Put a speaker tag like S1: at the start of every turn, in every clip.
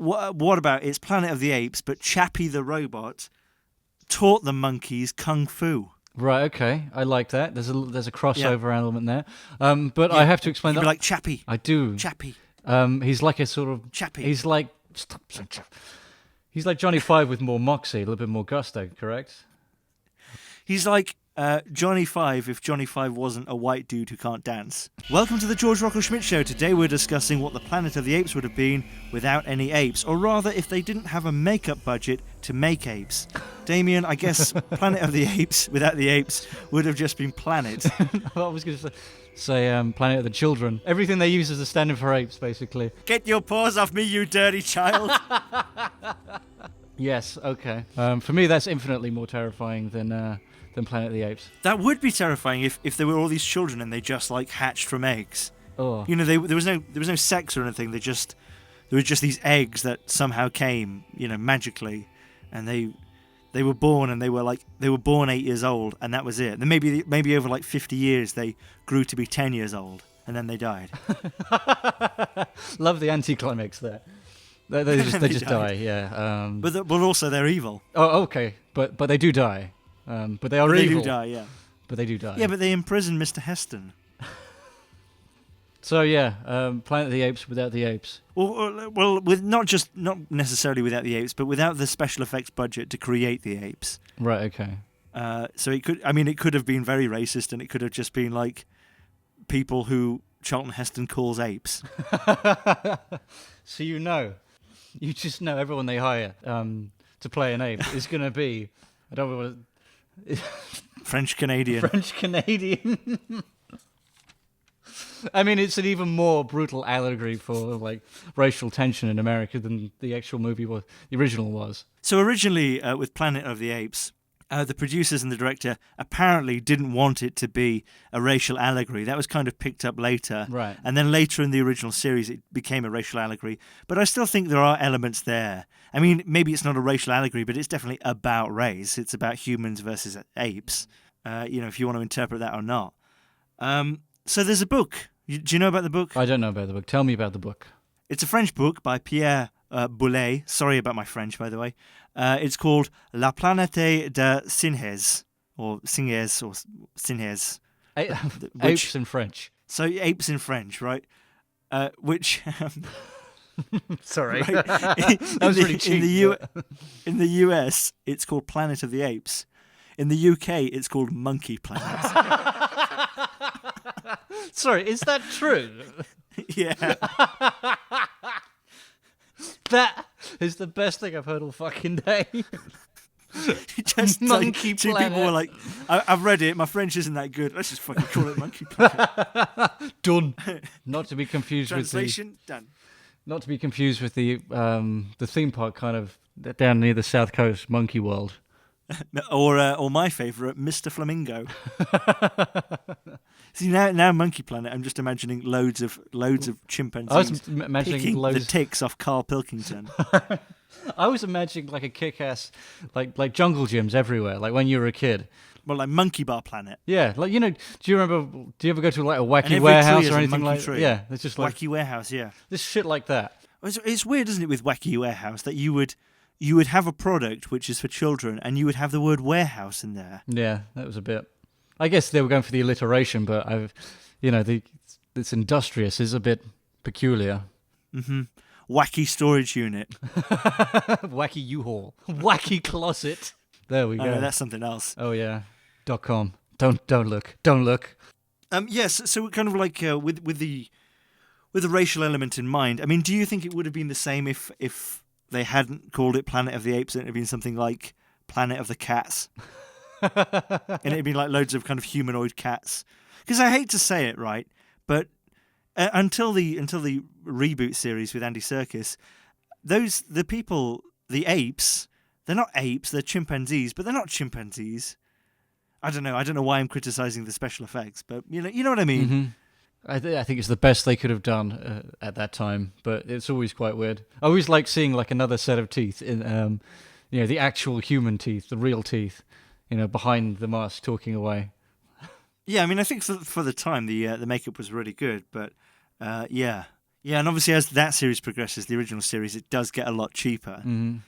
S1: what about it's Planet of the Apes, but Chappie the robot taught the monkeys kung fu.
S2: Right, okay. I like that. There's a crossover element there. But I have to explain
S1: You'd
S2: that.
S1: be like Chappie.
S2: I do.
S1: Chappie.
S2: He's like a sort of...
S1: Chappie.
S2: He's like... Stop saying Chappie. He's like Johnny Five with more moxie, a little bit more gusto, correct?
S1: He's like Johnny Five if Johnny Five wasn't a white dude who can't dance. Welcome to the Georg Rockall-Schmidt Show. Today we're discussing what the Planet of the Apes would have been without any apes, or rather if they didn't have a makeup budget to make apes. Damien, I guess Planet of the Apes without the apes would have just been Planet.
S2: I was going to say Planet of the Children. Everything they use as a stand-in for apes, basically.
S1: Get your paws off me, you dirty child.
S2: Yes, okay. For me, that's infinitely more terrifying than Planet of the Apes.
S1: That would be terrifying if there were all these children and they just like hatched from eggs.
S2: Oh.
S1: You know, there was no sex or anything. There were just these eggs that somehow came, you know, magically, and they were born and they were born 8 years old, and that was it. Then maybe over like 50 years they grew to be 10 years old, and then they died.
S2: Love the anticlimax there. They just die, yeah.
S1: But also they're evil.
S2: Oh, okay, but they do die. But they are evil.
S1: They do die, yeah.
S2: But they do die.
S1: Yeah, but they imprison Mr. Heston.
S2: So yeah, Planet of the Apes without the apes.
S1: Well, with not necessarily without the apes, but without the special effects budget to create the apes.
S2: Right. Okay.
S1: So it could have been very racist, and it could have just been like people who Charlton Heston calls apes.
S2: So you just know everyone they hire to play an ape is going to be, I don't know what
S1: French Canadian.
S2: French Canadian. I mean, it's an even more brutal allegory for like racial tension in America than the actual movie was. The original was.
S1: So originally, with Planet of the Apes, the producers and the director apparently didn't want it to be a racial allegory. That was kind of picked up later.
S2: Right.
S1: And then later in the original series, it became a racial allegory. But I still think there are elements there. I mean, maybe it's not a racial allegory, but it's definitely about race. It's about humans versus apes, if you want to interpret that or not. So there's a book. Do you know about the book?
S2: I don't know about the book. Tell me about the book.
S1: It's a French book by Pierre Boulez. Sorry about my French, by the way. It's called La Planète de Singes, or Singes, or Singes.
S2: Apes in French.
S1: So apes in French, right? Which...
S2: Sorry.
S1: Right?
S2: That was really cheap.
S1: In the US, it's called Planet of the Apes. In the UK, it's called Monkey Planet.
S2: Sorry, is that true?
S1: Yeah.
S2: That is the best thing I've heard all fucking day.
S1: Just
S2: Monkey
S1: two
S2: Planet.
S1: people were like, I've read it, my French isn't that good, let's just fucking call it Monkey Planet.
S2: Done. Not to be confused
S1: Translation, done.
S2: Not to be confused with the theme park kind of down near the South Coast, Monkey World.
S1: Or my favourite, Mr. Flamingo. See, now Monkey Planet, I'm just imagining loads of chimpanzees
S2: I was imagining
S1: picking
S2: loads
S1: the ticks off Carl Pilkington.
S2: I was imagining like a kick-ass, like jungle gyms everywhere, like when you were a kid.
S1: Well, like Monkey Bar Planet.
S2: Yeah, like, do you ever go to like a
S1: And
S2: wacky
S1: every
S2: warehouse
S1: tree is
S2: or
S1: a
S2: anything
S1: monkey
S2: like
S1: tree.
S2: Yeah, it's just like
S1: Wacky Warehouse, yeah.
S2: this shit like that.
S1: It's weird, isn't it, with Wacky Warehouse, that you would have a product which is for children and you would have the word warehouse in there.
S2: Yeah, that was a bit. I guess they were going for the alliteration, but this industrious is a bit peculiar.
S1: Mm-hmm. Wacky storage unit.
S2: Wacky U-Haul. Wacky closet. There we go.
S1: No, that's something else.
S2: Oh yeah. .com. Don't look. Don't look.
S1: Yes. So kind of like with the racial element in mind. I mean, do you think it would have been the same if they hadn't called it Planet of the Apes and it had been something like Planet of the Cats? And it'd been like loads of kind of humanoid cats. Because I hate to say it, right, but until the reboot series with Andy Serkis, the apes, they're not apes, they're chimpanzees, but they're not chimpanzees. I don't know why I'm criticizing the special effects, but you know what I mean.
S2: Mm-hmm. I think it's the best they could have done at that time, but it's always quite weird. I always like seeing like another set of teeth in, the actual human teeth, the real teeth, behind the mask, talking away. Yeah,
S1: I mean, I think for the time the makeup was really good, but yeah, Yeah, and obviously as that series progresses, the original series, it does get a lot cheaper.
S2: Mm.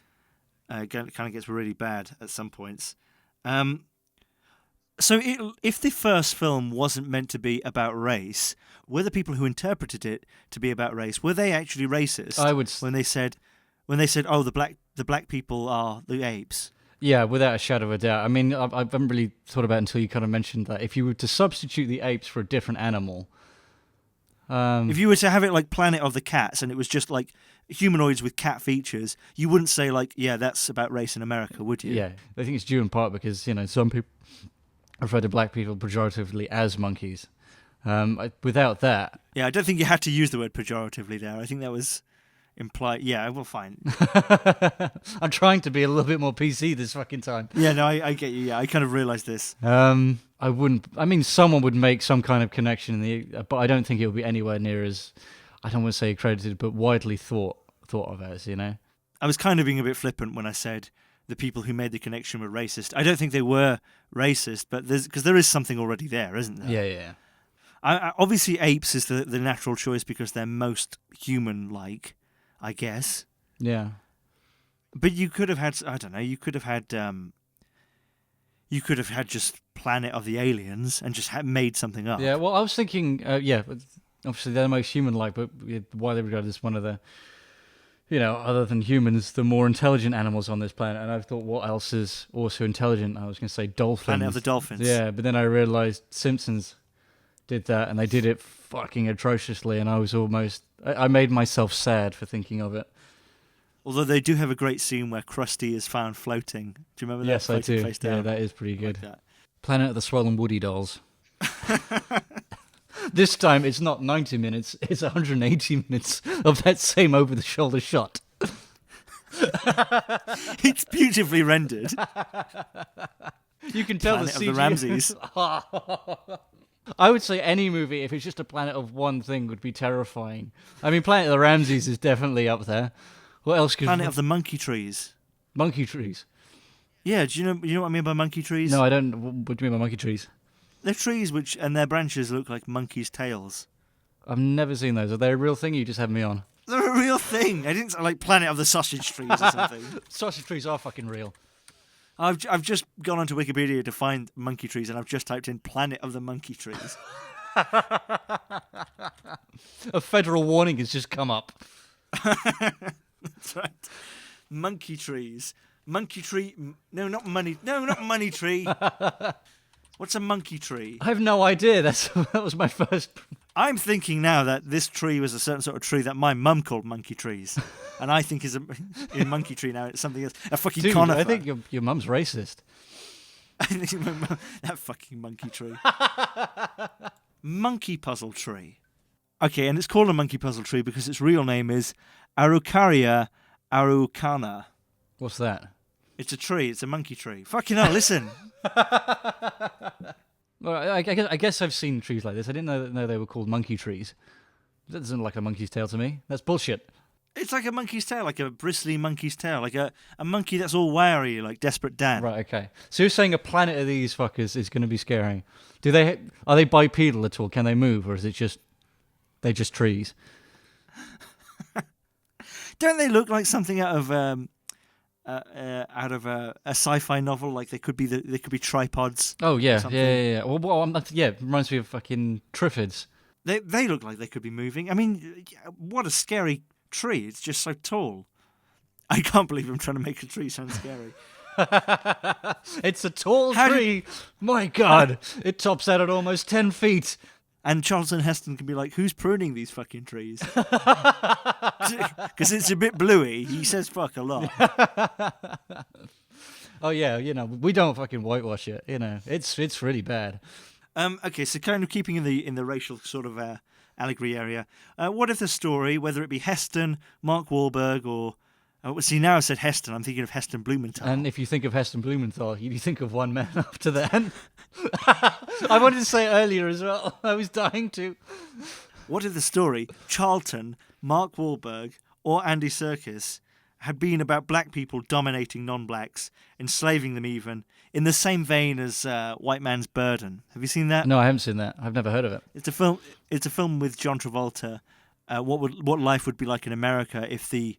S1: It kind of gets really bad at some points. So if the first film wasn't meant to be about race, were the people who interpreted it to be about race, were they actually racist?
S2: I would.
S1: When they said, oh, the black people are the apes.
S2: Yeah, without a shadow of a doubt. I mean, I haven't really thought about it until you kind of mentioned that. If you were to substitute the apes for a different animal,
S1: if you were to have it like Planet of the Cats and it was just like humanoids with cat features, you wouldn't say like, yeah, that's about race in America, would you?
S2: Yeah, I think it's due in part because some people refer to black people pejoratively as monkeys. Without that,
S1: yeah, I don't think you had to use the word pejoratively there. I think that was implied. Yeah, well, fine.
S2: I'm trying to be a little bit more PC this fucking time.
S1: Yeah, no, I get you. Yeah, I kind of realised this.
S2: I wouldn't. I mean, someone would make some kind of connection but I don't think it would be anywhere near as, I don't want to say accredited, but widely thought of as.
S1: I was kind of being a bit flippant when I said the people who made the connection were racist. I don't think they were racist, but because there is something already there, isn't there?
S2: Yeah.
S1: Obviously, apes is the natural choice because they're most human-like, I guess.
S2: Yeah.
S1: But you could have had, I don't know, you could have had just Planet of the Aliens and just made something up.
S2: Yeah, well, I was thinking, obviously they're the most human-like, but why they regarded as one of the, other than humans, the more intelligent animals on this planet. And I thought, what else is also intelligent? I was going to say dolphins.
S1: Planet of the Dolphins.
S2: Yeah, but then I realised Simpsons did that, and they did it fucking atrociously, and I made myself sad for thinking of it.
S1: Although they do have a great scene where Krusty is found floating. Do you remember that?
S2: Yes, I do.
S1: Face down?
S2: Yeah, that is pretty good.
S1: Like that.
S2: Planet of the Swollen Woody Dolls. This time it's not 90 minutes, it's 180 minutes of that same over-the-shoulder shot.
S1: It's beautifully rendered.
S2: You can tell
S1: Planet
S2: the
S1: of
S2: CG.
S1: the Ramses.
S2: I would say any movie, if it's just a planet of one thing, would be terrifying. I mean, Planet of the Ramses is definitely up there. What else could...
S1: Planet of the Monkey Trees.
S2: Monkey trees?
S1: Yeah, do you know what I mean by monkey trees?
S2: No, I don't. What do you mean by monkey trees?
S1: They're trees and their branches look like monkeys' tails.
S2: I've never seen those. Are they a real thing? You just had me on.
S1: They're a real thing. I didn't say like Planet of the Sausage Trees or something.
S2: Sausage trees are fucking real.
S1: I've just gone onto Wikipedia to find monkey trees, and I've just typed in Planet of the Monkey Trees.
S2: A federal warning has just come up.
S1: That's right. Monkey trees. Monkey tree. No, not money. No, not money tree. What's a monkey tree?
S2: I have no idea. That was my first.
S1: I'm thinking now that this tree was a certain sort of tree that my mum called monkey trees, and I think is a monkey tree now. It's something else. A fucking
S2: Dude,
S1: conifer.
S2: I think your mum's racist.
S1: I think that fucking monkey tree. Monkey puzzle tree. Okay, and it's called a monkey puzzle tree because its real name is Araucaria araucana.
S2: What's that?
S1: It's a tree. It's a monkey tree. Fucking hell, listen.
S2: Well, I guess I've seen trees like this. I didn't know they were called monkey trees. That doesn't look like a monkey's tail to me. That's bullshit.
S1: It's like a monkey's tail, like a bristly monkey's tail, like a monkey that's all wiry, like Desperate Dan.
S2: Right, okay. So you're saying a planet of these fuckers is going to be scary. Are they bipedal at all? Can they move, or is it just they're just trees?
S1: Don't they look like something out of a sci-fi novel? Like they could be tripods.
S2: Oh yeah, yeah. Well, it reminds me of fucking Triffids.
S1: They look like they could be moving. I mean, what a scary tree! It's just so tall. I can't believe I'm trying to make a tree sound scary.
S2: It's a tall tree. My God, it tops out at almost 10 feet.
S1: And Charlton Heston can be like, who's pruning these fucking trees? Because it's a bit bluey. He says fuck a lot.
S2: Oh, yeah, we don't fucking whitewash it. It's really bad.
S1: Okay, so kind of keeping in the racial sort of allegory area, what if the story, whether it be Heston, Mark Wahlberg, or... see, now I said Heston, I'm thinking of Heston Blumenthal.
S2: And if you think of Heston Blumenthal, you think of one man after that. I wanted to say it earlier as well. I was dying to.
S1: What if the story, Charlton, Mark Wahlberg, or Andy Serkis, had been about black people dominating non-blacks, enslaving them even, in the same vein as White Man's Burden? Have you seen that?
S2: No, I haven't seen that. I've never heard of it.
S1: It's a film with John Travolta what life would be like in America if the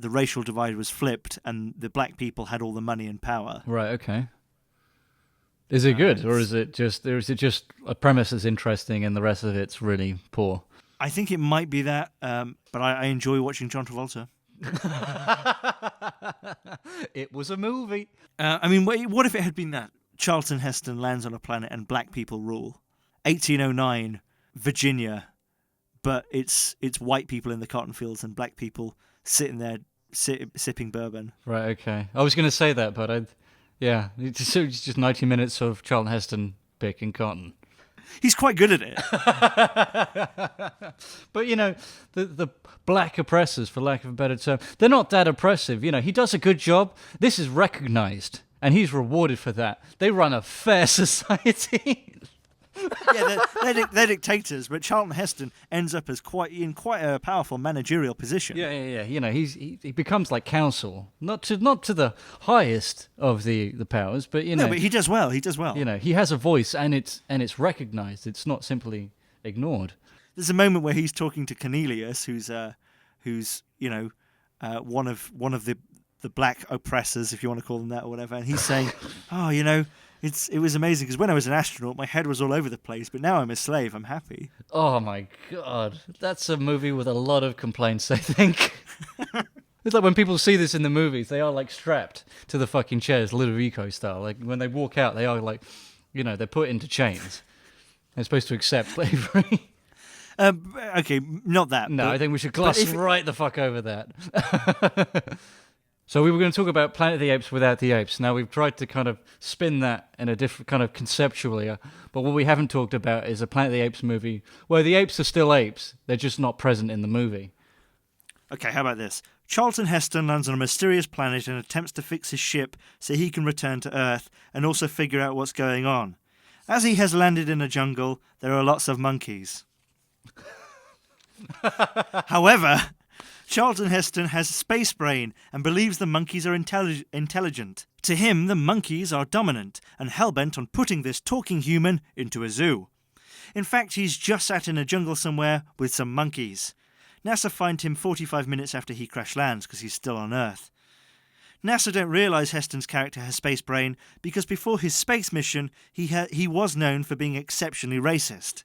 S1: racial divide was flipped and the black people had all the money and power.
S2: Right. Okay. Is it good, or is it just a premise that's interesting and the rest of it's really poor?
S1: I think it might be that, but I enjoy watching John Travolta.
S2: It was a movie.
S1: I mean, what if it had been that? Charlton Heston lands on a planet and black people rule. 1809, Virginia, but it's white people in the cotton fields and black people sitting there sipping bourbon.
S2: Right, okay. I was going to say that, but it's just 90 minutes of Charlton Heston picking cotton.
S1: He's quite good at it.
S2: But, the black oppressors, for lack of a better term, they're not that oppressive. He does a good job. This is recognized, and he's rewarded for that. They run a fair society.
S1: Yeah, they're dictators, but Charlton Heston ends up as quite a powerful managerial position.
S2: Yeah. He becomes like counsel, not to the highest of the powers, but
S1: No, but he does well. He
S2: has a voice, and it's recognized. It's not simply ignored.
S1: There's a moment where he's talking to Cornelius, who's one of the black oppressors, if you want to call them that or whatever, and he's saying, it was amazing because when I was an astronaut, my head was all over the place, but now I'm a slave. I'm happy.
S2: Oh my God, that's a movie with a lot of complaints, I think. It's like when people see this in the movies, they are like strapped to the fucking chairs, Ludovico style. Like when they walk out, they are like, they're put into chains. They're supposed to accept slavery.
S1: Okay, not that.
S2: No, I think we should gloss right the fuck over that. So we were going to talk about Planet of the Apes without the apes. Now, we've tried to kind of spin that in a different kind of conceptually, but what we haven't talked about is a Planet of the Apes movie where the apes are still apes. They're just not present in the movie.
S1: Okay, how about this? Charlton Heston lands on a mysterious planet and attempts to fix his ship so he can return to Earth and also figure out what's going on. As he has landed in a jungle, there are lots of monkeys. However, Charlton Heston has a space brain and believes the monkeys are intelligent. To him, the monkeys are dominant and hellbent on putting this talking human into a zoo. In fact, he's just sat in a jungle somewhere with some monkeys. NASA find him 45 minutes after he crash lands because he's still on Earth. NASA don't realise Heston's character has space brain because before his space mission, he was known for being exceptionally racist.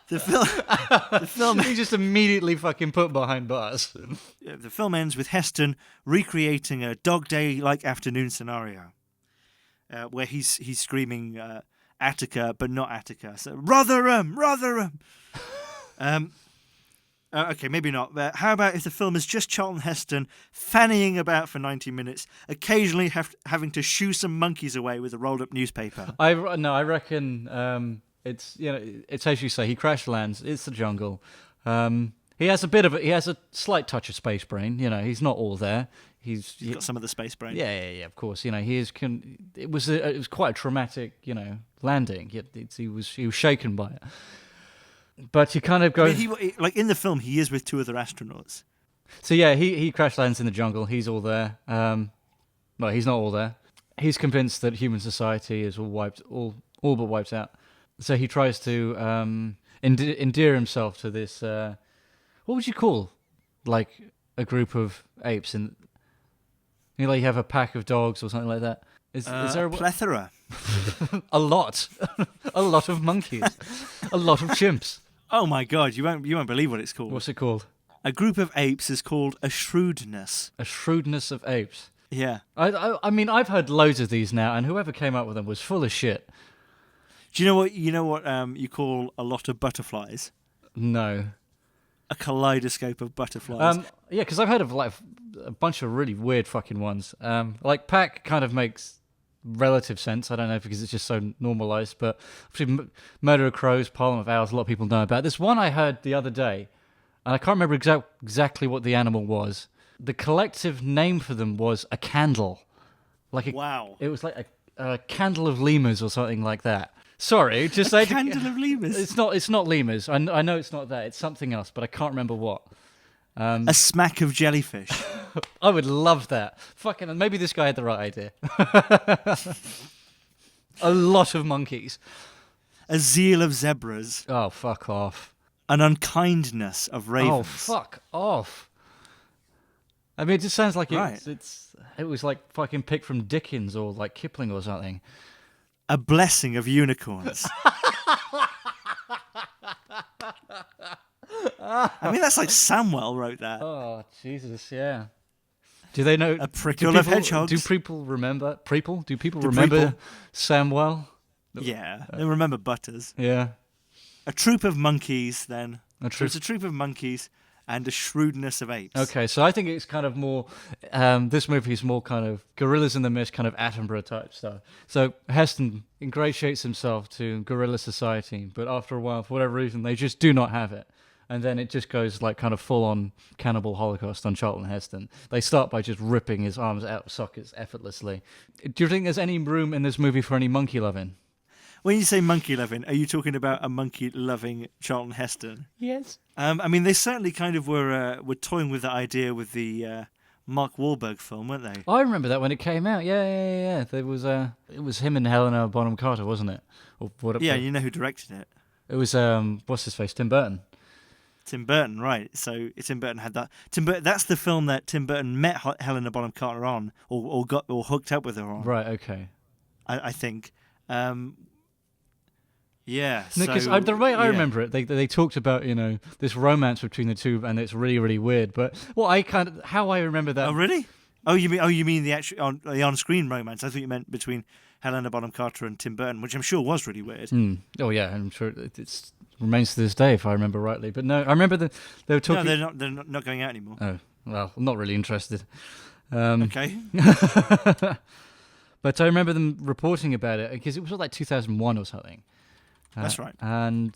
S1: The film
S2: He just immediately fucking put behind bars.
S1: The film ends with Heston recreating a Dog Day-like afternoon scenario, where he's screaming Attica, but not Attica. So Rotherham. Okay, maybe not. But how about if the film is just Charlton Heston fannying about for 90 minutes, occasionally having to shoo some monkeys away with a rolled-up newspaper?
S2: I reckon. It's as you say. He crash lands. It's the jungle. He has a slight touch of space brain. He's not all there. He's
S1: got some of the space brain.
S2: Yeah. Of course. It was quite a traumatic. Landing. He was shaken by it. But he kind of goes.
S1: Like in the film, he is with two other astronauts.
S2: So yeah, he crash lands in the jungle. He's all there. Well, he's not all there. He's convinced that human society is all but wiped out. So he tries to endear himself to this. What would you call, like, a group of apes? And you have a pack of dogs or something like that. Is there
S1: a plethora?
S2: A lot, a lot of monkeys, a lot of chimps.
S1: Oh my God! You won't believe what it's called.
S2: What's it called?
S1: A group of apes is called a shrewdness.
S2: A shrewdness of apes.
S1: Yeah.
S2: I mean, I've heard loads of these now, and whoever came up with them was full of shit.
S1: Do you know what you call a lot of butterflies?
S2: No.
S1: A kaleidoscope of butterflies.
S2: Yeah, because I've heard of like a bunch of really weird fucking ones. Like pack kind of makes relative sense. I don't know because it's just so normalized, but Murder of Crows, Parliament of Owls, a lot of people know about. This one I heard the other day, and I can't remember exactly what the animal was. The collective name for them was a candle.
S1: Wow.
S2: It was like a candle of lemurs or something like that. Sorry, just say
S1: candle of lemurs.
S2: It's not lemurs. I know it's not that. It's something else, but I can't remember what.
S1: A smack of jellyfish.
S2: I would love that. Fucking maybe this guy had the right idea. A lot of monkeys.
S1: a zeal of zebras,
S2: Oh, fuck off.
S1: an unkindness of ravens.
S2: Oh, fuck off. I mean, it just sounds like
S1: Right.
S2: it was like fucking picked from Dickens or like Kipling or something.
S1: A blessing of unicorns. I mean, that's like Samwell wrote that.
S2: Oh, Jesus, yeah. Do they know?
S1: A prickle of hedgehogs.
S2: Do people remember? Do people remember Samwell?
S1: Yeah, they remember Butters.
S2: Yeah.
S1: A troop of monkeys, then.
S2: A
S1: So it's a troop of monkeys and a shrewdness of apes.
S2: Okay, so I think it's kind of more. This movie is more kind of Gorillas in the Mist, kind of Attenborough type stuff. So Heston ingratiates himself to gorilla society, but after a while, for whatever reason, they just do not have it. And then it just goes like kind of full-on cannibal holocaust on Charlton Heston. They start by just ripping his arms out of sockets effortlessly. Do you think there's any room in this movie for any monkey loving?
S1: When you say monkey loving, are you talking about a monkey loving Charlton Heston?
S2: Yes.
S1: I mean, they certainly kind of were toying with the idea with the Mark Wahlberg film, weren't they?
S2: I remember that when it came out. Yeah. There was it was him and Helena Bonham Carter, wasn't it? Or what?
S1: Yeah, you know who directed it?
S2: It was what's his face, Tim Burton.
S1: Tim Burton, right? So Tim Burton had that. That's the film that Tim Burton met Helena Bonham Carter on, or hooked up with her on.
S2: Right. Okay.
S1: I think. Yeah.
S2: Because
S1: so,
S2: the way I
S1: yeah.
S2: remember it, they talked about this romance between the two, and it's really really weird. But how I remember that.
S1: Oh really? Oh you mean the actual the on-screen romance? I thought you meant between Helena Bonham Carter and Tim Burton, which I'm sure was really weird.
S2: Oh yeah, I'm sure it remains to this day if I remember rightly. But no, I remember that they were talking.
S1: No, they're not going out anymore.
S2: Oh well, I'm not really interested.
S1: Okay.
S2: But I remember them reporting about it because it was like 2001 or something.
S1: That's right.
S2: And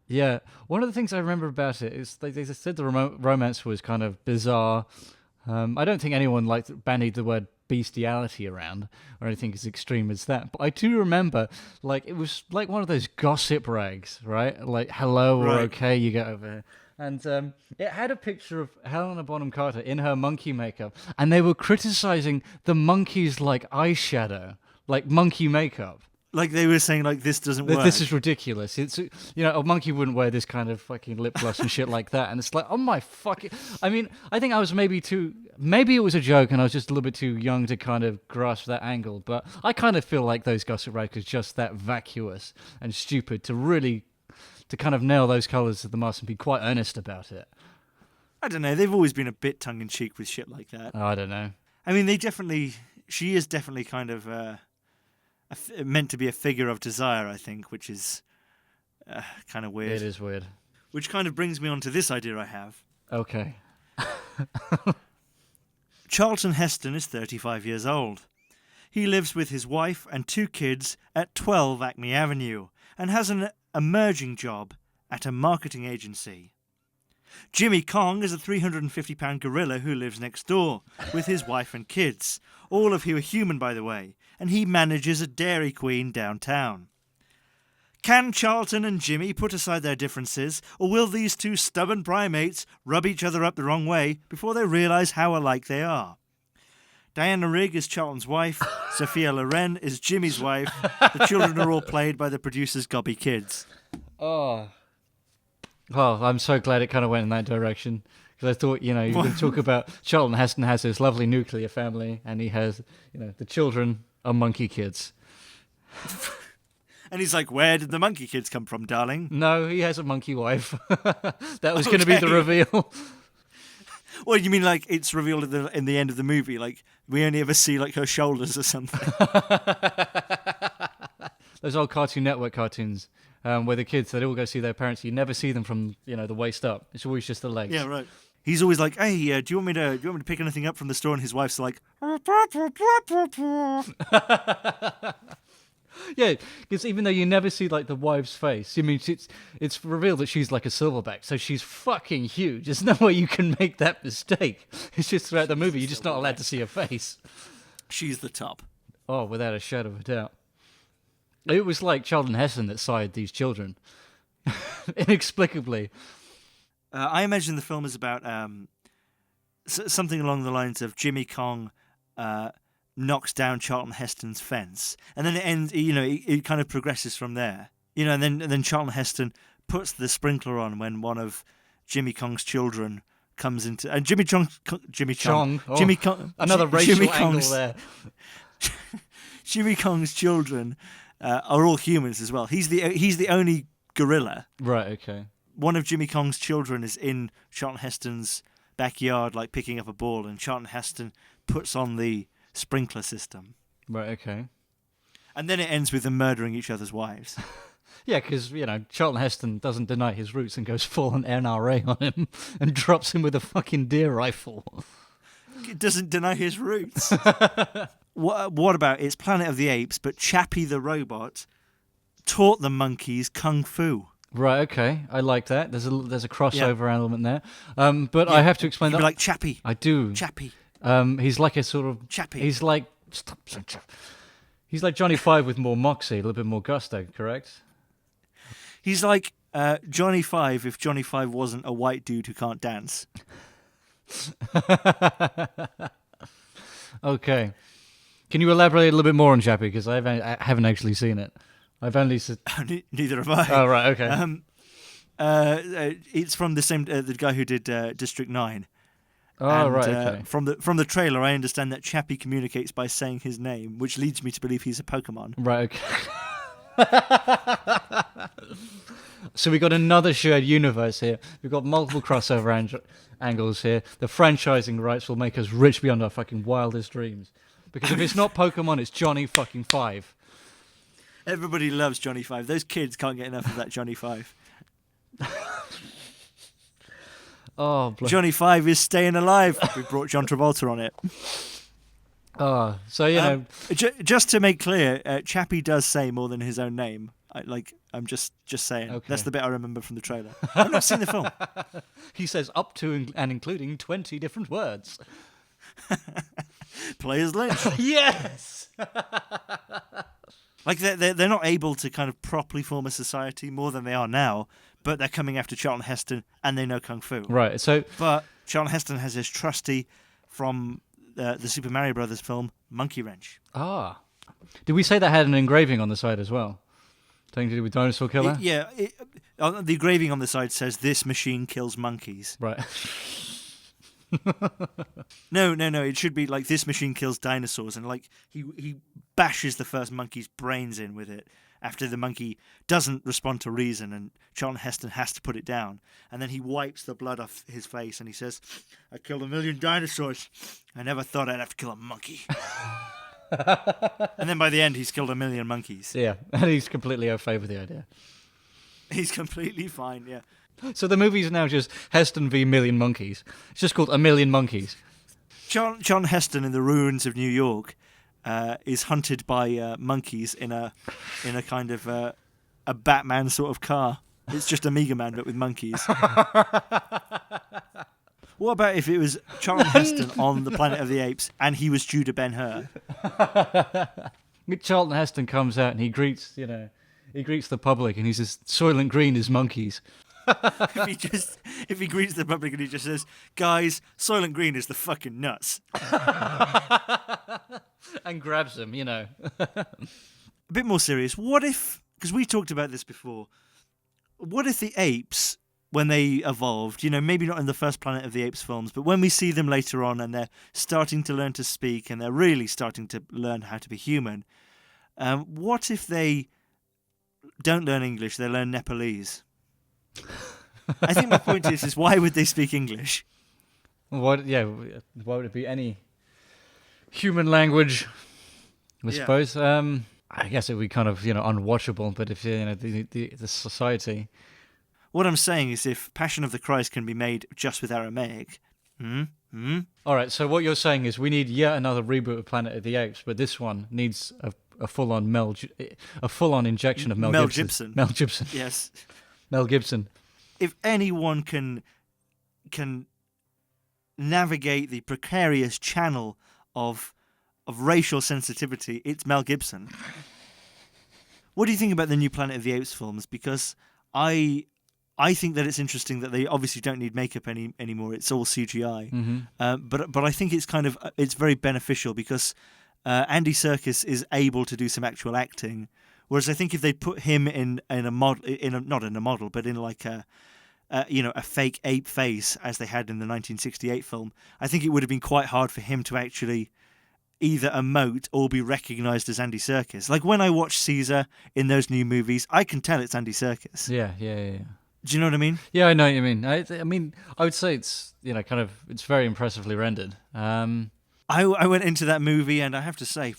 S2: yeah, one of the things I remember about it is they said the romance was kind of bizarre. I don't think anyone bandied the word bestiality around or anything as extreme as that. But I do remember, it was like one of those gossip rags, right? Like, hello or okay, you get over here. And it had a picture of Helena Bonham Carter in her monkey makeup, and they were criticizing the monkey's eyeshadow, like monkey makeup.
S1: Like they were saying, this doesn't work.
S2: This is ridiculous. It's a monkey wouldn't wear this kind of fucking lip gloss and shit like that. And it's like, oh my fucking. I mean, I think I was maybe it was a joke, and I was just a little bit too young to kind of grasp that angle. But I kind of feel like those gossip rags are just that vacuous and stupid to kind of nail those colours of the mask and be quite earnest about it.
S1: I don't know. They've always been a bit tongue in cheek with shit like that.
S2: Oh, I don't know.
S1: I mean, she is definitely kind of meant to be a figure of desire, I think, which is kind of weird.
S2: It is weird.
S1: Which kind of brings me on to this idea I have.
S2: Okay.
S1: Charlton Heston is 35 years old. He lives with his wife and 2 kids at 12 Acme Avenue and has an emerging job at a marketing agency. Jimmy Kong is a 350-pound gorilla who lives next door with his wife and kids, all of who are human, by the way, and he manages a Dairy Queen downtown. Can Charlton and Jimmy put aside their differences, or will these 2 stubborn primates rub each other up the wrong way before they realise how alike they are? Diana Rigg is Charlton's wife, Sophia Loren is Jimmy's wife, the children are all played by the producer's gobby kids.
S2: Oh. Well, I'm so glad it kind of went in that direction. Because I thought, you can talk about Charlton Heston has his lovely nuclear family, and he has, the children are monkey kids.
S1: And he's like, where did the monkey kids come from, darling?
S2: No, he has a monkey wife. That was going to be the reveal.
S1: Well, you mean it's revealed in the end of the movie? We only ever see her shoulders or something.
S2: Those old Cartoon Network cartoons where the kids, they all go see their parents. You never see them from the waist up. It's always just the legs.
S1: Yeah, right. He's always like, hey, do you want me to pick anything up from the store? And his wife's like,
S2: yeah, because even though you never see the wife's face, I mean, it's revealed that she's like a silverback, so she's fucking huge. There's no way you can make that mistake. It's just throughout the movie, you're just not allowed to see her face.
S1: She's the top.
S2: Oh, without a shadow of a doubt. It was like Charlton Heston that sired these children, inexplicably.
S1: I imagine the film is about something along the lines of Jimmy Kong knocks down Charlton Heston's fence, and then it ends. It kind of progresses from there. and then Charlton Heston puts the sprinkler on when one of Jimmy Kong's children comes into, and Jimmy Kong,
S2: another racial angle there.
S1: Jimmy Kong's children are all humans as well. He's the only gorilla.
S2: Right. Okay.
S1: One of Jimmy Kong's children is in Charlton Heston's backyard, like picking up a ball, and Charlton Heston puts on the sprinkler system.
S2: Right. Okay.
S1: And then it ends with them murdering each other's wives.
S2: Yeah, because, Charlton Heston doesn't deny his roots and goes full on NRA on him and drops him with a fucking deer rifle.
S1: It doesn't deny his roots. What about it's Planet of the Apes, but Chappie the robot taught the monkeys kung fu.
S2: Right, okay. I like that. There's a crossover element there. But I have to explain that.
S1: Like Chappie.
S2: I do.
S1: Chappie.
S2: He's like a sort of...
S1: Chappie.
S2: He's like... He's like Johnny Five with more moxie, a little bit more gusto, correct?
S1: He's like Johnny Five if Johnny Five wasn't a white dude who can't dance.
S2: Okay. Can you elaborate a little bit more on Chappie? Because I haven't actually seen it. I've only...
S1: Neither have I.
S2: Oh, right, okay.
S1: It's from the same the guy who did District 9.
S2: Oh,
S1: and,
S2: right, okay.
S1: From the trailer, I understand that Chappie communicates by saying his name, which leads me to believe he's a Pokemon.
S2: Right, okay. So we got another shared universe here. We've got multiple crossover angles here. The franchising rights will make us rich beyond our fucking wildest dreams. Because if it's not Pokemon, it's Johnny fucking Five.
S1: Everybody loves Johnny Five. Those kids can't get enough of that Johnny Five.
S2: Oh,
S1: Johnny Five is staying alive. We brought John Travolta on it.
S2: Oh, so you know,
S1: just to make clear, Chappie does say more than his own name. I'm just saying.
S2: Okay.
S1: That's the bit I remember from the trailer. I've not seen the film.
S2: He says up to and including 20 different words.
S1: Play as Lynch.
S2: Yes.
S1: Like they're not able to kind of properly form a society more than they are now, but they're coming after Charlton Heston and they know Kung Fu.
S2: Right, so...
S1: But Charlton Heston has his trusty from the Super Mario Brothers film, Monkey Wrench.
S2: Ah. Did we say that had an engraving on the side as well? Something to do with Dinosaur Killer?
S1: The engraving on the side says, "This machine kills monkeys."
S2: Right.
S1: No. It should be like, "This machine kills dinosaurs," and like he bashes the first monkey's brains in with it after the monkey doesn't respond to reason, and Charlton Heston has to put it down. And then he wipes the blood off his face and he says, "I killed 1 million dinosaurs. I never thought I'd have to kill a monkey." And then by the end, he's killed 1 million monkeys.
S2: Yeah, and he's completely au fait with the idea.
S1: He's completely fine, yeah.
S2: So the movie's now just Heston v. Million Monkeys. It's just called A Million Monkeys.
S1: Charlton Heston in the ruins of New York is hunted by monkeys in a kind of a Batman sort of car. It's just a Mega Man but with monkeys. What about if it was Charlton Heston on the Planet of the Apes and he was Judah Ben-Hur?
S2: Charlton Heston comes out and he greets the public and he says, "Soylent Green is monkeys."
S1: If he greets the public and he just says, "Guys, Soylent Green is the fucking nuts,"
S2: and grabs them,
S1: A bit more serious. What if? Because we talked about this before. What if the apes, when they evolved, maybe not in the first Planet of the Apes films, but when we see them later on and they're starting to learn to speak and they're really starting to learn how to be human, what if they don't learn English, they learn Nepalese? I think my point is why would they speak English?
S2: Why would it be any human language, I suppose? I guess it would be kind of, unwatchable, but if, the society...
S1: What I'm saying is if Passion of the Christ can be made just with Aramaic...
S2: All right, so what you're saying is we need yet another reboot of Planet of the Apes, but this one needs a full-on injection of Mel Gibson. Mel Gibson.
S1: Yes.
S2: Mel Gibson.
S1: If anyone can navigate the precarious channel of racial sensitivity, it's Mel Gibson. What do you think about the new Planet of the Apes films? Because I think that it's interesting that they obviously don't need makeup anymore. It's all CGI.
S2: Mm-hmm.
S1: But I think it's very beneficial because Andy Serkis is able to do some actual acting, Whereas I think if they'd put him in a model, not in a model, but in like a fake ape face as they had in the 1968 film, I think it would have been quite hard for him to actually either emote or be recognised as Andy Serkis. Like when I watch Caesar in those new movies, I can tell it's Andy Serkis.
S2: Yeah.
S1: Do you know what I mean?
S2: Yeah, I know what you mean. I mean, I would say it's it's very impressively rendered.
S1: I went into that movie and I have to say,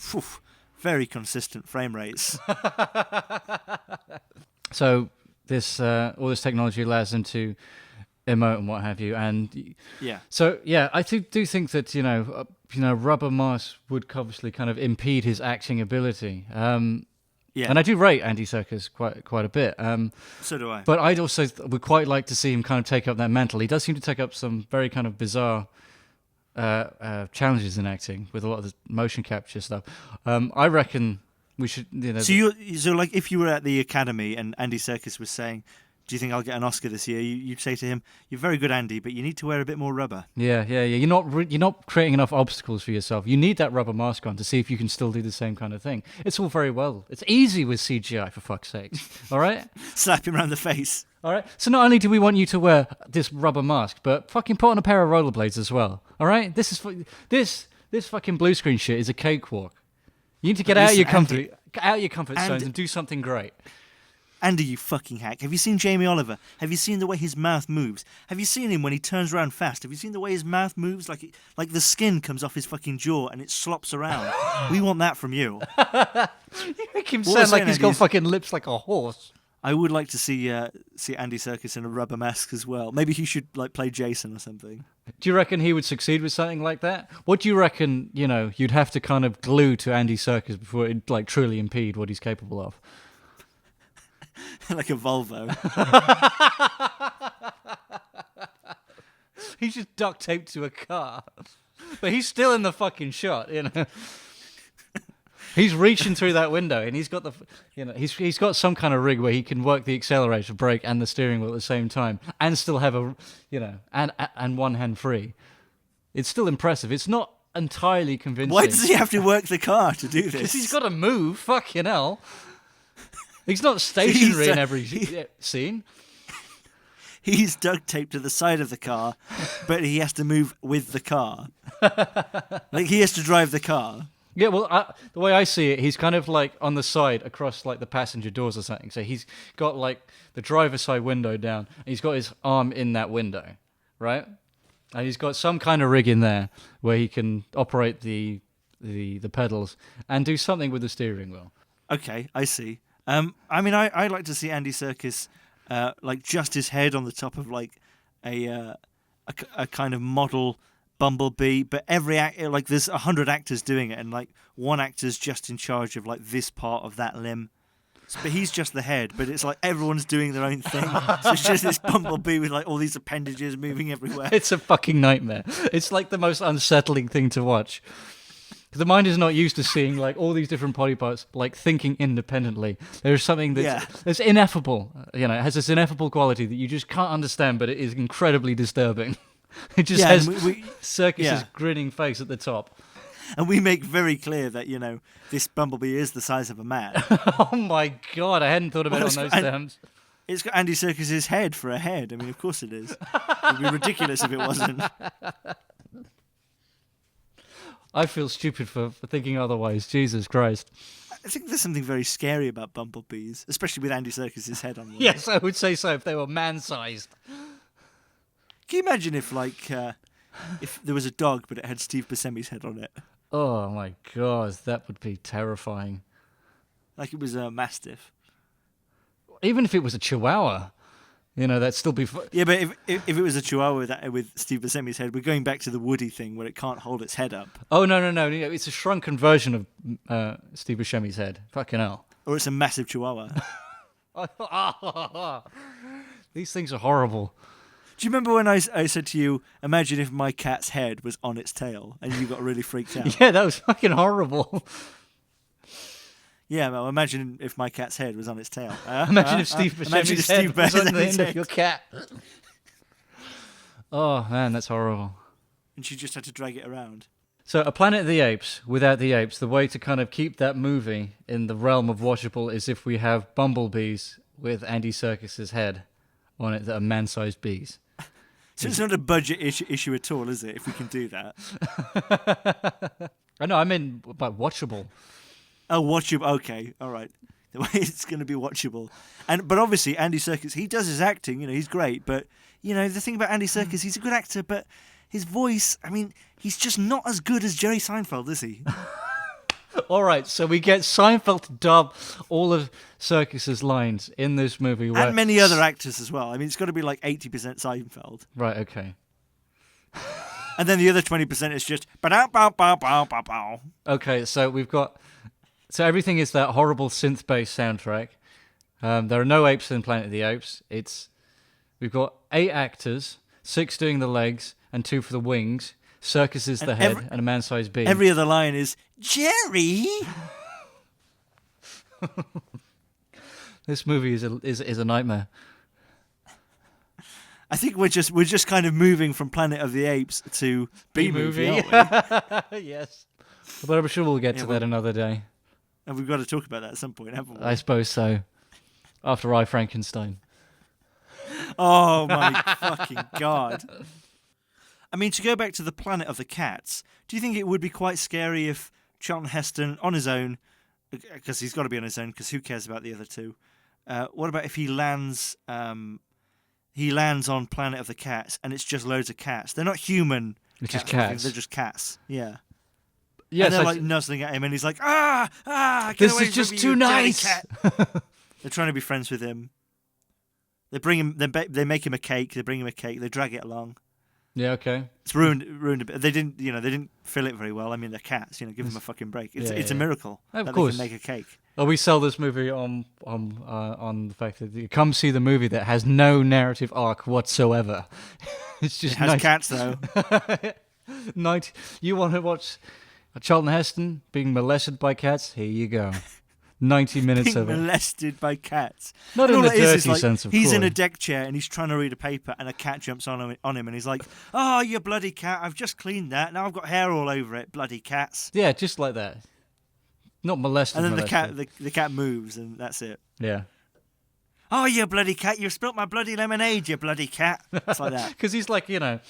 S1: very consistent frame rates.
S2: So this all this technology allows them to emote and what have you, and
S1: yeah.
S2: So yeah, I do think that rubber masks would obviously kind of impede his acting ability.
S1: Yeah.
S2: And I do rate Andy Serkis quite a bit.
S1: So do I.
S2: But I'd also would quite like to see him kind of take up that mantle. He does seem to take up some very kind of bizarre challenges in acting with a lot of the motion capture stuff. I reckon we should.
S1: So like if you were at the Academy and Andy Serkis was saying, "Do you think I'll get an Oscar this year?" You'd say to him, "You're very good, Andy, but you need to wear a bit more rubber."
S2: Yeah. You're not creating enough obstacles for yourself. You need that rubber mask on to see if you can still do the same kind of thing. It's all very well. It's easy with CGI, for fuck's sake. All right.
S1: Slap him around the face.
S2: All right. So not only do we want you to wear this rubber mask, but fucking put on a pair of rollerblades as well. All right. This fucking blue screen shit is a cakewalk. You need to get out of your comfort zones and do something great.
S1: Andy, you fucking hack. Have you seen Jamie Oliver? Have you seen the way his mouth moves? Have you seen him when he turns around fast? Have you seen the way his mouth moves? Like the skin comes off his fucking jaw and it slops around. We want that from you.
S2: You make him sound like he's got fucking lips like a horse.
S1: I would like to see Andy Serkis in a rubber mask as well. Maybe he should like play Jason or something.
S2: Do you reckon he would succeed with something like that? What do you reckon, you'd have to kind of glue to Andy Serkis before it'd like truly impede what he's capable of?
S1: Like a Volvo.
S2: He's just duct taped to a car. But he's still in the fucking shot, He's reaching through that window and he's got he's got some kind of rig where he can work the accelerator, brake and the steering wheel at the same time and still have and one hand free. It's still impressive. It's not entirely convincing.
S1: Why does he have to work the car to do this?
S2: Because he's got to move, fucking hell. He's not stationary in every scene.
S1: He's duct taped to the side of the car, but he has to move with the car. Like he has to drive the car.
S2: Yeah, well, the way I see it, he's kind of like on the side across like the passenger doors or something. So he's got like the driver's side window down, and he's got his arm in that window, right? And he's got some kind of rig in there where he can operate the pedals and do something with the steering wheel.
S1: Okay, I see. I mean, I like to see Andy Serkis, like just his head on the top of like a kind of model Bumblebee, but there's 100 actors doing it, and like one actor's just in charge of like this part of that limb. But he's just the head, but it's like everyone's doing their own thing. So it's just this Bumblebee with like all these appendages moving everywhere.
S2: It's a fucking nightmare. It's like the most unsettling thing to watch. The mind is not used to seeing like all these different body parts like thinking independently. There's something that's ineffable. It has this ineffable quality that you just can't understand, but it is incredibly disturbing. It just has Serkis's grinning face at the top.
S1: And we make very clear that, this Bumblebee is the size of a man.
S2: Oh my God, I hadn't thought about it on those terms.
S1: It's got Andy Serkis' head for a head. I mean, of course it is. It would be ridiculous if it wasn't.
S2: I feel stupid for thinking otherwise. Jesus Christ.
S1: I think there's something very scary about bumblebees, especially with Andy Serkis' head on them.
S2: Yes, I would say so if they were man-sized.
S1: Can you imagine if there was a dog but it had Steve Buscemi's head on it?
S2: Oh my God, that would be terrifying.
S1: Like it was a Mastiff.
S2: Even if it was a Chihuahua, that'd still be...
S1: Yeah, but if it was a Chihuahua with Steve Buscemi's head, we're going back to the Woody thing where it can't hold its head up.
S2: Oh, no. It's a shrunken version of Steve Buscemi's head. Fucking hell.
S1: Or it's a massive Chihuahua.
S2: These things are horrible.
S1: Do you remember when I said to you, imagine if my cat's head was on its tail, and you got really freaked out?
S2: Yeah, that was fucking horrible.
S1: Yeah, well, imagine if my cat's head was on its tail.
S2: Imagine if Steve Buscemi's head was on the end of your cat. Oh, man, that's horrible.
S1: And she just had to drag it around.
S2: So, A Planet of the Apes, without the apes, the way to kind of keep that movie in the realm of watchable is if we have bumblebees with Andy Serkis's head on it that are man-sized bees.
S1: So it's not a budget issue at all, is it, if we can do that?
S2: I know, I mean, but watchable.
S1: Oh, watchable. Okay, all right. The way it's going to be watchable. But obviously, Andy Serkis, he does his acting, he's great. But, the thing about Andy Serkis, he's a good actor, but his voice, he's just not as good as Jerry Seinfeld, is he?
S2: All right, so we get Seinfeld to dub all of Serkis's lines in this movie.
S1: And many other actors as well. It's got to be like 80% Seinfeld.
S2: Right, okay.
S1: And then the other 20% is just... ba-da-bow-bow-bow-bow-bow.
S2: Okay, so we've got... So everything is that horrible synth-based soundtrack. There are no apes in Planet of the Apes. We've got 8 actors, 6 doing the legs, and 2 for the wings. Serkis is the head, and a man-sized bee.
S1: Every other line is, Jerry!
S2: This movie is a nightmare.
S1: I think we're just kind of moving from Planet of the Apes to B-movie, aren't we?
S2: Yes. But I'm sure we'll get to that another day.
S1: And we've got to talk about that at some point, haven't we?
S2: I suppose so. After I, Frankenstein.
S1: Oh my fucking God. To go back to the Planet of the Cats, do you think it would be quite scary if Charlton Heston, on his own, because he's got to be on his own, because who cares about the other two? What about if he lands on Planet of the Cats, and it's just loads of cats? They're not human.
S2: It's just cats.
S1: They're just cats. Yeah.
S2: Yes,
S1: and they're nuzzling at him, and he's like, get
S2: this
S1: away
S2: is just
S1: from me,
S2: too
S1: you dirty
S2: nice.
S1: Cat. They're trying to be friends with him. They bring him. They make him a cake. They bring him a cake. They drag it along.
S2: Yeah, okay.
S1: It's ruined a bit. They didn't fill it very well. They're cats. Give them a fucking break. It's a miracle
S2: of
S1: that
S2: course.
S1: they can make a cake.
S2: Well, we sell this movie on the fact that you come see the movie that has no narrative arc whatsoever. It's just
S1: it has cats though.
S2: You want to watch Charlton Heston being molested by cats? Here you go. 90 minutes of it.
S1: Molested by cats.
S2: Not in the dirty sense of
S1: he's
S2: course.
S1: in a deck chair and he's trying to read a paper and a cat jumps on him and he's like, "Oh, you bloody cat! I've just cleaned that. Now I've got hair all over it. Bloody cats!"
S2: Yeah, just like that. Not molested.
S1: And then the cat moves and that's it.
S2: Yeah.
S1: "Oh, you bloody cat! You spilt my bloody lemonade, you bloody cat!" It's like that.
S2: Because he's like a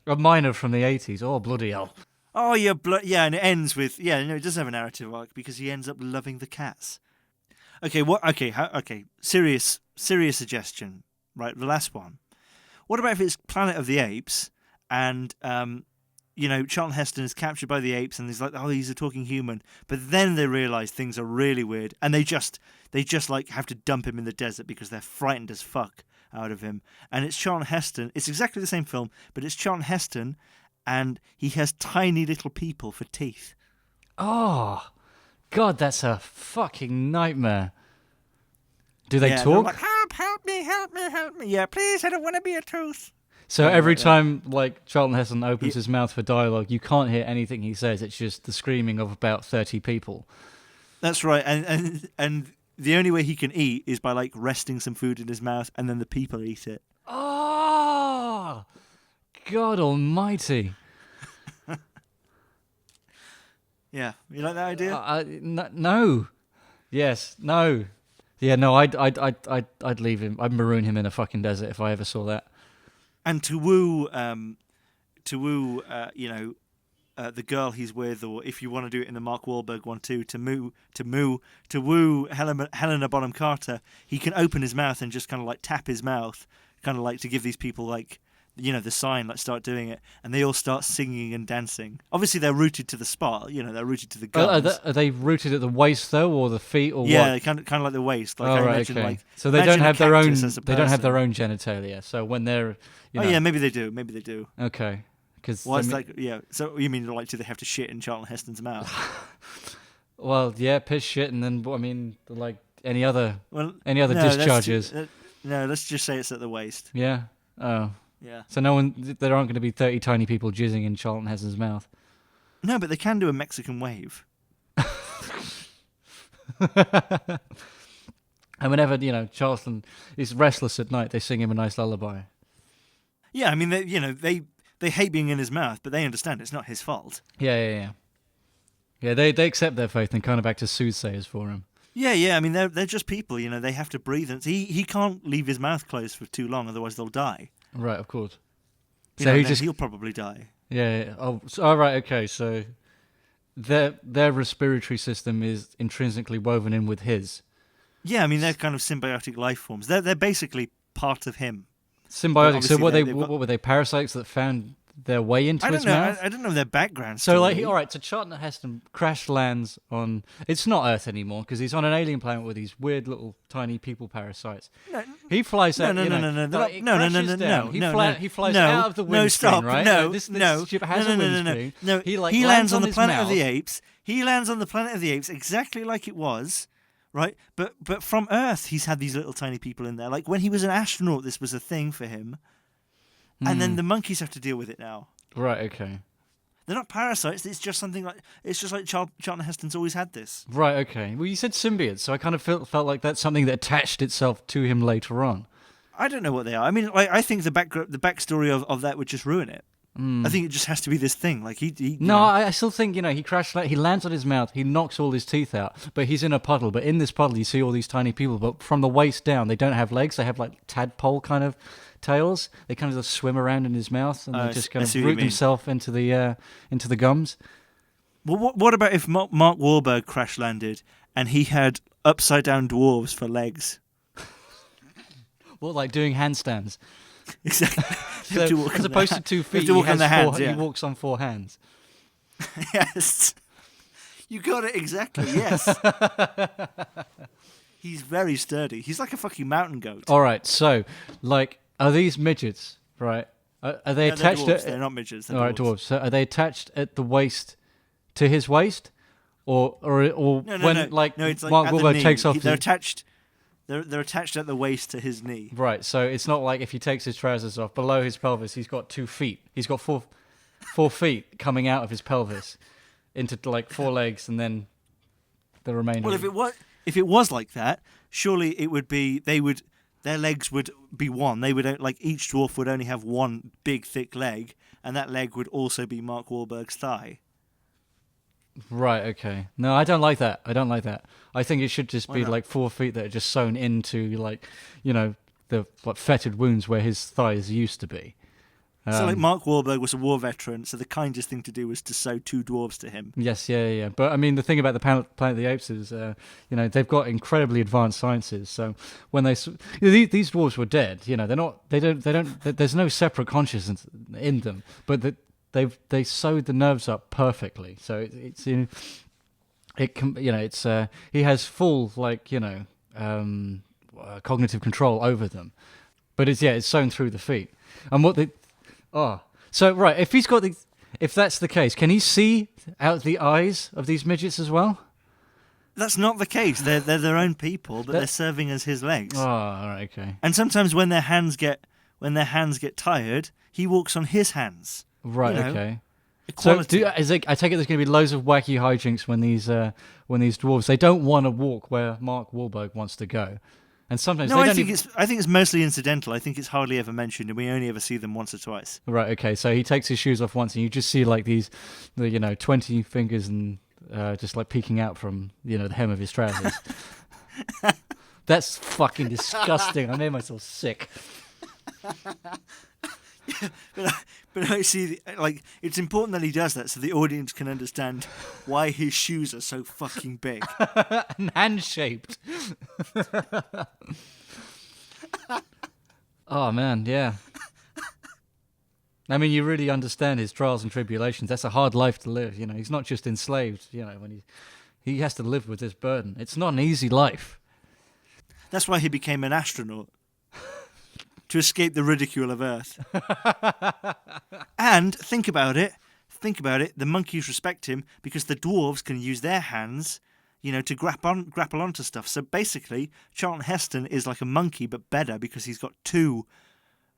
S2: miner from the 80s. Oh, bloody hell.
S1: Oh, yeah, and it ends with it does have a narrative arc because he ends up loving the cats. Okay, serious suggestion, right? The last one. What about if it's Planet of the Apes, and Charlton Heston is captured by the apes, and he's like, "Oh, he's a talking human," but then they realise things are really weird, and they just like have to dump him in the desert because they're frightened as fuck out of him, and it's Charlton Heston. It's exactly the same film, but it's Charlton Heston. And he has tiny little people for teeth.
S2: Oh, God, that's a fucking nightmare. Do they talk?
S1: Like, help me, help me, help me. Yeah, please, I don't want to be a tooth.
S2: So every time Charlton Heston opens his mouth for dialogue, you can't hear anything he says. It's just the screaming of about 30 people.
S1: That's right. And the only way he can eat is by resting some food in his mouth and then the people eat it.
S2: Oh, God almighty.
S1: Yeah, you like that idea?
S2: No. Yes. No. Yeah. No. I'd leave him. I'd maroon him in a fucking desert if I ever saw that.
S1: And to woo, the girl he's with, or if you want to do it in the Mark Wahlberg one too, to woo Helena Bonham Carter, he can open his mouth and just kind of tap his mouth, kind of to give these people the sign, start doing it, and they all start singing and dancing. Obviously, they're rooted to the spot, they're rooted to the guns.
S2: Are they rooted at the waist though, or the feet, or
S1: yeah,
S2: what?
S1: kind of like the waist.
S2: I imagine, okay. So they don't have their own. They don't have their own genitalia. So when they're,
S1: yeah, maybe they do. Maybe they do.
S2: Okay, because
S1: So you mean do they have to shit in Charlton Heston's mouth?
S2: Well, yeah, piss, shit, and then any other discharges.
S1: Let's just say it's at the waist.
S2: Yeah. Oh.
S1: Yeah.
S2: So there aren't going to be 30 tiny people jizzing in Charlton Heston's mouth.
S1: No, but they can do a Mexican wave.
S2: And whenever, Charlton is restless at night, they sing him a nice lullaby.
S1: Yeah, I mean, they they hate being in his mouth, but they understand it's not his fault.
S2: Yeah. Yeah, they accept their faith and kind of act as soothsayers for him.
S1: Yeah. I mean, they're just people. They have to breathe. And he can't leave his mouth closed for too long, otherwise they'll die.
S2: Right, of course.
S1: He'll probably die.
S2: Yeah. Oh, right. Okay. So their respiratory system is intrinsically woven in with his.
S1: Yeah, I mean, they're kind of symbiotic life forms. They're basically part of him.
S2: Symbiotic. So what were they? Parasites that found their way into his mouth?
S1: I don't know their background.
S2: So all right. So Charlton Heston crash lands on. It's not Earth anymore because he's on an alien planet with these weird little tiny people parasites.
S1: No,
S2: he flies out.
S1: No.
S2: He flies out of the windscreen, right?
S1: No,
S2: this
S1: no.
S2: ship has a windscreen.
S1: No,
S2: he
S1: lands on the planet
S2: mouth.
S1: of the Apes. He lands on the planet of the Apes exactly like it was. Right, but from Earth, he's had these little tiny people in there. Like when he was an astronaut, this was a thing for him, and then the monkeys have to deal with it now.
S2: Right. Okay.
S1: They're not parasites. It's just like Charlton Heston's always had this.
S2: Right. Okay. Well, you said symbiotes, so I kind of felt like that's something that attached itself to him later on. I
S1: don't know what they are. I mean, I think the backstory of that would just ruin it. I think it just has to be this thing. Like
S2: I still think he he lands on his mouth, he knocks all his teeth out, but he's in a puddle. But in this puddle, you see all these tiny people. But from the waist down, they don't have legs. They have like tadpole kind of tails. They kind of just swim around in his mouth, and they just kind of root themselves into the gums.
S1: Well, what about if Mark Wahlberg crash landed and he had upside down dwarves for legs?
S2: What, like doing handstands?
S1: Exactly.
S2: So, as opposed to 2 feet, he walks on 4 hands.
S1: Yes. You got it exactly, yes. He's very sturdy. He's like a fucking mountain goat.
S2: All right, so, are these midgets, right? Are they attached?
S1: They're not midgets. They're dwarves.
S2: So are they attached at the waist to his waist? Or
S1: no,
S2: when,
S1: no. It's like
S2: Mark
S1: at the
S2: Wahlberg
S1: knee.
S2: Takes off...
S1: They're attached... They're attached at the waist to his knee.
S2: Right, so it's not like if he takes his trousers off, below his pelvis, he's got 2 feet. He's got 4 feet coming out of his pelvis into 4 legs, and then the remainder.
S1: Well, if it was like that, surely it would be their legs would be one. They would each dwarf would only have one big thick leg, and that leg would also be Mark Wahlberg's thigh.
S2: Right, okay. No, I don't like that. I think it should just be 4 feet that are just sewn into, the fetid wounds where his thighs used to be.
S1: So Mark Wahlberg was a war veteran, so the kindest thing to do was to sew 2 dwarves to him.
S2: Yes, yeah. But I mean, the thing about the Planet of the Apes is, they've got incredibly advanced sciences. So when these dwarves were dead, there's no separate consciousness in them, but they sewed the nerves up perfectly. So he has full cognitive control over them, but it's sewn through the feet. And if that's the case, can he see out the eyes of these midgets as well?
S1: That's not the case. They're their own people, but they're serving as his legs.
S2: Oh, all right, okay.
S1: And sometimes when their hands get tired, he walks on his hands.
S2: Right, okay.
S1: Equality.
S2: So I take it there's going to be loads of wacky hijinks when these dwarves, they don't want to walk where Mark Wahlberg wants to go. And sometimes
S1: I think it's mostly incidental. I think it's hardly ever mentioned, and we only ever see them once or twice.
S2: Right, okay. So he takes his shoes off once, and you just see the 20 fingers and just peeking out from the hem of his trousers. That's fucking disgusting. I made myself sick.
S1: But I see, it's important that he does that so the audience can understand why his shoes are so fucking big
S2: and hand-shaped. Oh man, yeah. I mean, you really understand his trials and tribulations. That's a hard life to live. He's not just enslaved. When he has to live with this burden. It's not an easy life.
S1: That's why he became an astronaut. To escape the ridicule of Earth. And think about it, the monkeys respect him because the dwarves can use their hands, to grapple onto stuff. So basically, Charlton Heston is like a monkey, but better because he's got 2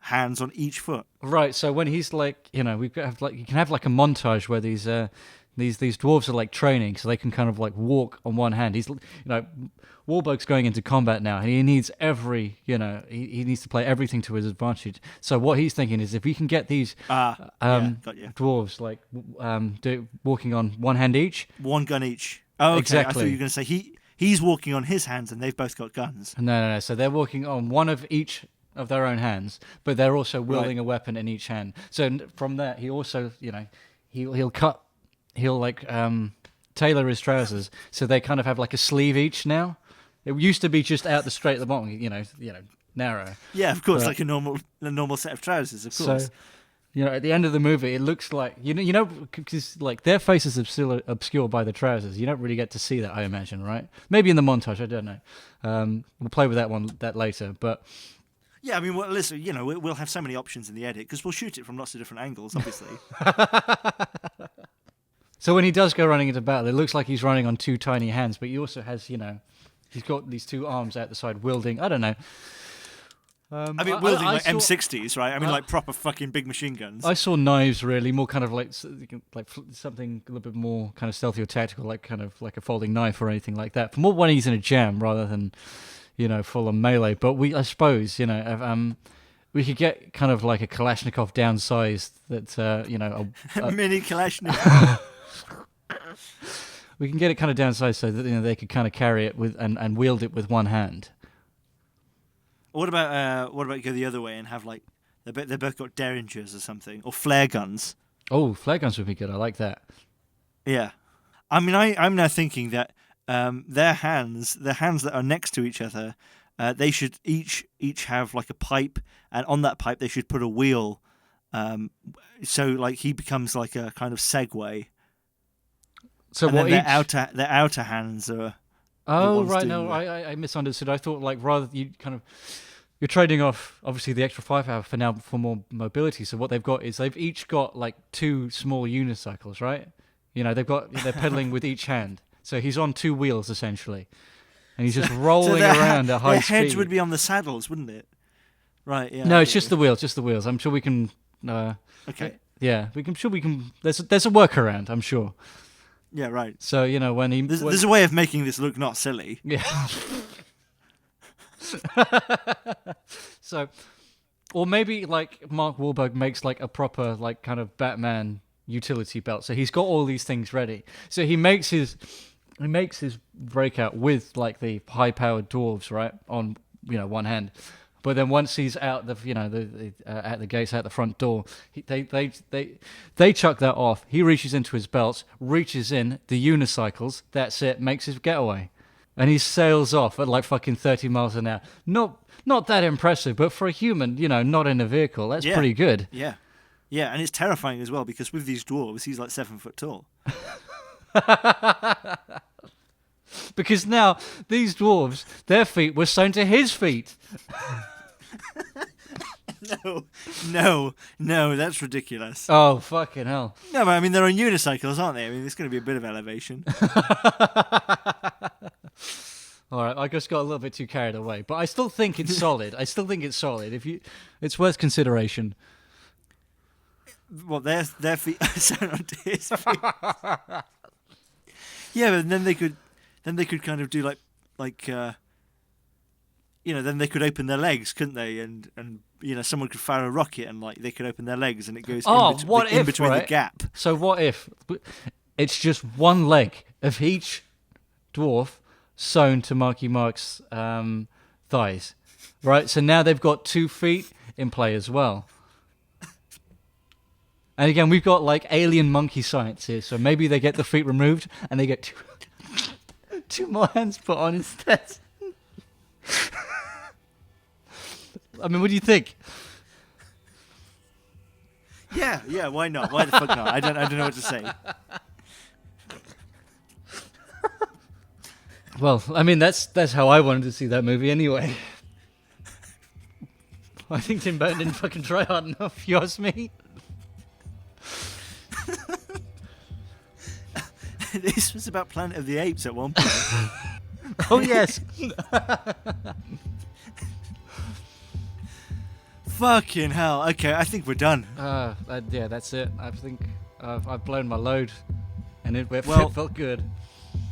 S1: hands on each foot.
S2: Right, so when he's you can have a montage where these these dwarves are like training, so they can kind of like walk on one hand. Wahlberg's going into combat now, and he needs he needs to play everything to his advantage. So what he's thinking is if he can get these dwarves like walking on one hand each,
S1: one gun each. Oh, okay.
S2: Exactly.
S1: I thought you were going to say he's walking on his hands, and they've both got guns.
S2: No. So they're walking on one of each of their own hands, but they're also wielding a weapon in each hand. So from that, he also, he'll tailor his trousers so they kind of have like a sleeve each now. It used to be just out the straight at the bottom, narrow.
S1: Yeah, of course, like a normal set of trousers, of course.
S2: So, at the end of the movie, it looks like because like their faces are still obscured by the trousers. You don't really get to see that, I imagine, right? Maybe in the montage, I don't know. We'll play with that later, but.
S1: Yeah, I mean, well, listen, we'll have so many options in the edit because we'll shoot it from lots of different angles, obviously.
S2: So when he does go running into battle, it looks like he's running on two tiny hands, but he also has, he's got these two arms out the side wielding, I don't know.
S1: Wielding like M60s, right? I mean, like proper fucking big machine guns.
S2: I saw knives, really, more kind of like something a little bit more kind of stealthy or tactical, like kind of like a folding knife or anything like that. For more when he's in a jam rather than, full on melee. But I suppose, we could get kind of like a Kalashnikov downsized that,
S1: mini Kalashnikov.
S2: We can get it kind of downsized so that they could kind of carry it with and wield it with one hand.
S1: What about you go the other way and have like they both got derringers or something or flare guns?
S2: Oh, flare guns would be good. I like that.
S1: Yeah, I mean, I'm now thinking that their hands that are next to each other, they should each have like a pipe, and on that pipe they should put a wheel, so like he becomes like a kind of Segway.
S2: So
S1: and
S2: what?
S1: Their outer hands are.
S2: Oh right, no, I misunderstood. I thought like rather you're trading off obviously the extra firepower for more mobility. So what they've got is they've each got like two small unicycles, right? They're pedaling with each hand. So he's on two wheels essentially, and he's just rolling around at high speed.
S1: Their heads would be on the saddles, wouldn't it? Right. Yeah.
S2: No, it's just the wheels. Just the wheels. I'm sure we can.
S1: Okay.
S2: Yeah, we can. Sure, we can. There's a workaround. I'm sure.
S1: Yeah. Right.
S2: So when
S1: there's a way of making this look not silly.
S2: Yeah. So, or maybe like Mark Wahlberg makes like a proper like kind of Batman utility belt. So he's got all these things ready. So he makes his breakout with like the high-powered dwarves, right, on one hand. But then once he's out at the gates, out the front door, they chuck that off. He reaches into his belt, reaches in the unicycles. That's it. Makes his getaway, and he sails off at like fucking 30 miles an hour. Not that impressive, but for a human, not in a vehicle, that's pretty good.
S1: Yeah. Yeah, and it's terrifying as well because with these dwarves, he's like 7 foot tall.
S2: Because now these dwarves, their feet were sewn to his feet.
S1: No, that's ridiculous.
S2: Oh, fucking hell.
S1: No, but I mean, they're on unicycles, aren't they? I mean, there's going to be a bit of elevation.
S2: All right, I just got a little bit too carried away, but I still think it's solid. It's worth consideration.
S1: Well, their feet are sewn onto his feet. Yeah, but then they could kind of do then they could open their legs, couldn't they? And someone could fire a rocket and like they could open their legs and it goes in between the gap.
S2: So what if it's just one leg of each dwarf sewn to Marky Mark's thighs, right? So now they've got 2 feet in play as well. And again, we've got like alien monkey science here, so maybe they get the feet removed and they get two more hands put on instead. I mean, what do you think?
S1: Yeah, why not? Why the fuck not? I don't know what to say.
S2: Well, I mean, that's how I wanted to see that movie anyway. I think Tim Burton didn't fucking try hard enough, if you ask me.
S1: This was about Planet of the Apes at one point.
S2: Oh, yes.
S1: Fucking hell. Okay, I think we're done.
S2: Yeah, that's it. I think I've blown my load. and it
S1: Well-
S2: felt good.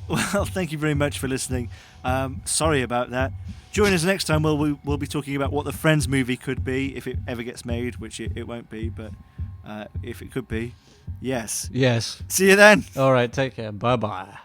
S1: Well, thank you very much for listening. Sorry about that. Join us next time. We'll be talking about what the Friends movie could be if it ever gets made, which it won't be, but if it could be, yes.
S2: Yes.
S1: See you then.
S2: All right. Take care. Bye bye.